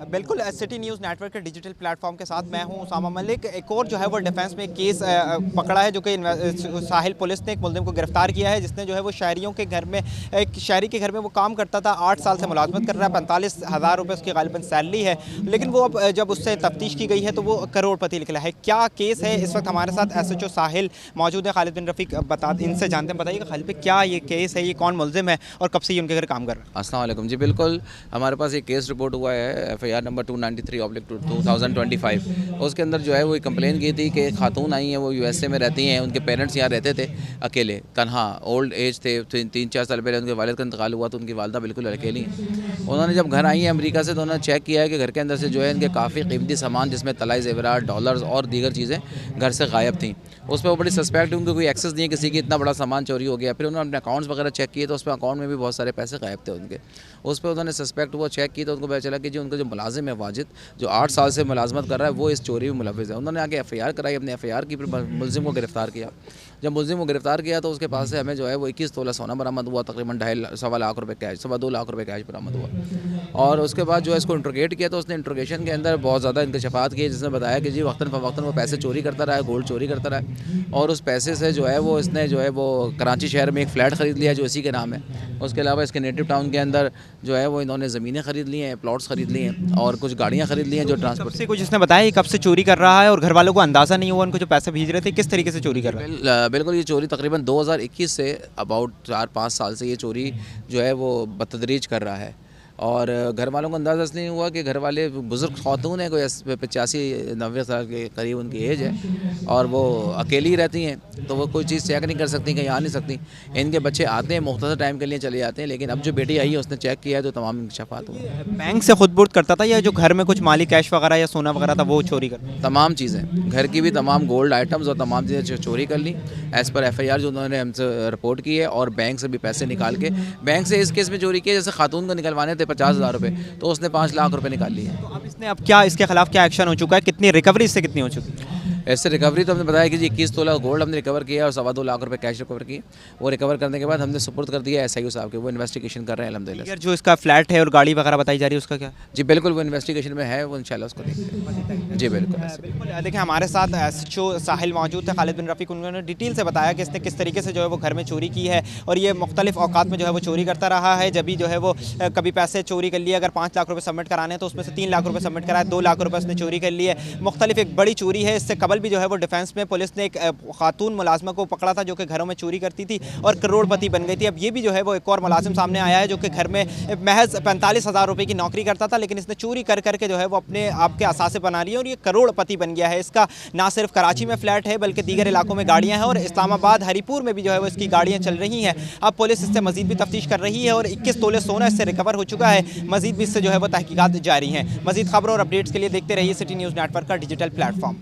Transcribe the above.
बिल्कुल city news network के digital platform के साथ मैं हूं उसामा मलिक। एक और जो है वो डिफेंस में एक केस पकड़ा है, जो कि साहिल पुलिस ने एक मुलजिम को गिरफ्तार किया है, जिसने जो है वो शहरियों के घर में, एक शहरी के घर में वो काम करता था। 8 साल से मुलाजमत कर रहा है, 45,000 रुपये उसकी गालिबन सैलरी है। लेकिन वो अब जब उससे तफ्तीश की गई है तो वो करोड़पति निकला है। क्या केस है? इस वक्त हमारे साथ SHO साहिल मौजूद है, खालिद बिन रफ़ीक इनसे जानते हैं। बताइएगा खालिद भाई, क्या ये केस है, ये कौन मुलजिम है और कब से ये उनके घर काम कर रहा है? अस्सलाम वालेकुम जी। बिल्कुल, हमारे पास एक केस रिपोर्ट हुआ है FIR नंबर 293/2025। उसके अंदर जो है वो कंप्लेन की थी कि खातून आई हैं, वो USA में रहती हैं, उनके पेरेंट्स यहाँ रहते थे अकेले, तनहा, ओल्ड एज थे। 3-4 साल पहले उनके वालिद का इंतकाल हुआ तो उनकी वालदा बिल्कुल अकेली हैं। उन्होंने जब घर आई हैं अमेरिका से तो उन्होंने चेक किया है कि घर के अंदर से जो है इनके काफ़ी कीमती सामान, जिसमें तलाई ज़ेवरात, डॉलर्स और दीगर चीज़ें घर से गायब थी। उस पर वो बड़ी सस्पेक्ट उनके कोई एक्सेस नहीं है किसी की, इतना बड़ा सामान चोरी हो गया। फिर उन्होंने अपने अकाउंट्स वगैरह चेक किए तो उस पर अकाउंट में भी बहुत सारे पैसे गायब थे उनके। उस पर उन्होंने सस्पेक्ट हुआ, चेक की तो उनको पता चला कि जी उनका जो मुलाजिम है वाजिद, जो 8 साल से मुलाजमत कर रहा है, वो इस चोरी में मुलविस है। उन्होंने आगे FIR कराई, अपने FIR की, फिर मुलजिम को गिरफ्तार किया। जब मुलजिम को गिरफ्तार किया तो उसके पास से हमें जो है वो 21 तोला सोना बरामद हुआ, तकरीबन 2.5-2.25 लाख रुपये कैश, 2.25 लाख रुपये कैश बरामद हुआ। और उसके बाद जो है इसको इंट्रोगेट किया तो उसने इंट्रोगेशन के अंदर बहुत ज़्यादा इंकशाफात किए, जिसने बताया कि जी वक्तन फ़वक्तन वो पैसे चोरी करता रहा है, गोल्ड चोरी करता रहा है। और उस पैसे से जो है वो इसने जो है वो कराची शहर में एक फ़्लैट ख़रीद लिया जो इसी के नाम है। उसके अलावा इसके नेटिव टाउन के अंदर जो है वो इन्होंने ज़मीनें ख़रीद ली हैं, प्लॉट्स ख़रीद लिए हैं और कुछ गाड़ियाँ ख़रीद ली हैं जो ट्रांसपोर्ट से कुछ इसने बताया कब से चोरी कर रहा है और घर वालों को अंदाज़ा नहीं हुआ, उनको जो पैसे भेज रहे थे किस तरीके से चोरी कर रहा है? बिल्कुल, ये चोरी तकरीबन 2021 से अबाउट 4-5 साल से ये चोरी जो है वो बतदरीज कर रहा है। और घर वालों को अंदाज़ा नहीं हुआ कि घर वाले बुज़ुर्ग खातून है, कोई 85-90 साल के करीब उनकी एज है और वो अकेली रहती हैं, तो वो कोई चीज़ चेक नहीं कर सकती, कहीं आ नहीं सकती। इनके बच्चे आते हैं, मुख्तसर टाइम के लिए चले जाते हैं, लेकिन अब जो बेटी आई है उसने चेक किया है तो तमाम इंकशाफात हुए। बैंक से खुद बुर्द करता था या जो घर में कुछ माली कैश वगैरह या सोना वगैरह था वो चोरी कर? तमाम चीज़ें, घर की भी तमाम गोल्ड आइटम्स और तमाम चीज़ें चोरी कर ली एज़ पर FIR जो उन्होंने हमसे रिपोर्ट की है। और बैंक से भी पैसे निकाल के, बैंक से इस केस में चोरी की है, जैसे खातून को निकलवाने थे 50,000 रुपये, तो उसने 5 लाख रुपये निकाल लिए। तो अब इसने, अब क्या इसके खिलाफ क्या एक्शन हो चुका है? कितनी रिकवरी इससे कितनी हो चुकी है? ऐसे रिकवरी तो हमने बताया कि जी 21 तोला गोल्ड हमने रिकवर किया और 2.25 लाख रुपए कैश रिकवर किए। वो रिकवर करने के बाद हमने सुपुर्द कर दिया SIO साहब के, वो इन्वेस्टिगेशन कर रहे हैं अल्हम्दुलिल्लाह। जो इसका फ्लैट है और गाड़ी वगैरह बताई जा रही है उसका क्या? जी बिल्कुल, वो इन्वेस्टिगेशन में है, वो इंशाल्लाह उसको देखते हैं। जी बिल्कुल। बिल्कुल देखिए, हमारे साथ SHO साहिल मौजूद थे, खालिद बिन रफ़ीक। उन्होंने डिटेल से बताया कि इसने किस तरीके से जो है वो घर में चोरी की है और ये मुख्तलिफ औकात में जो है वो चोरी करता रहा है। जब भी जो है वो कभी पैसे चोरी कर लिए, अगर 5 लाख रुपये सबमिट कराने हैं तो उसमें से 3 लाख रुपये सबमिट कराए, 2 लाख रुपये उसने चोरी कर लिए। मुख्तलिफ एक बड़ी चोरी है। इससे कबल भी जो है वो डिफेंस में पुलिस ने एक खातून मुलाजमा को पकड़ा था जो कि घरों में चोरी करती थी और करोड़पति बन गई थी। अब ये भी जो है वो एक और मुलाजिम सामने आया है जो कि घर में महज 45,000 रुपये की नौकरी करता था, लेकिन इसने चोरी कर करके जो है वो अपने आप के असासे बना लिए और ये करोड़पति बन गया है। इसका ना सिर्फ कराची में फ्लैट है बल्कि दीगर इलाकों में गाड़ियाँ हैं और इस्लामाबाद, हरीपुर में भी जो है वो इसकी गाड़ियाँ चल रही हैं। अब पुलिस इससे मजीद भी तफ्तीश कर रही है और 21 तोले सोना इससे रिकवर हो चुका है। मजीद भी इससे जो है वो तहकीकात जारी हैं। मजीद खबरों और अपडेट्स के लिए देखते रहिए सिटी न्यूज़ नेटवर्क का डिजिटल प्लेटफॉर्म।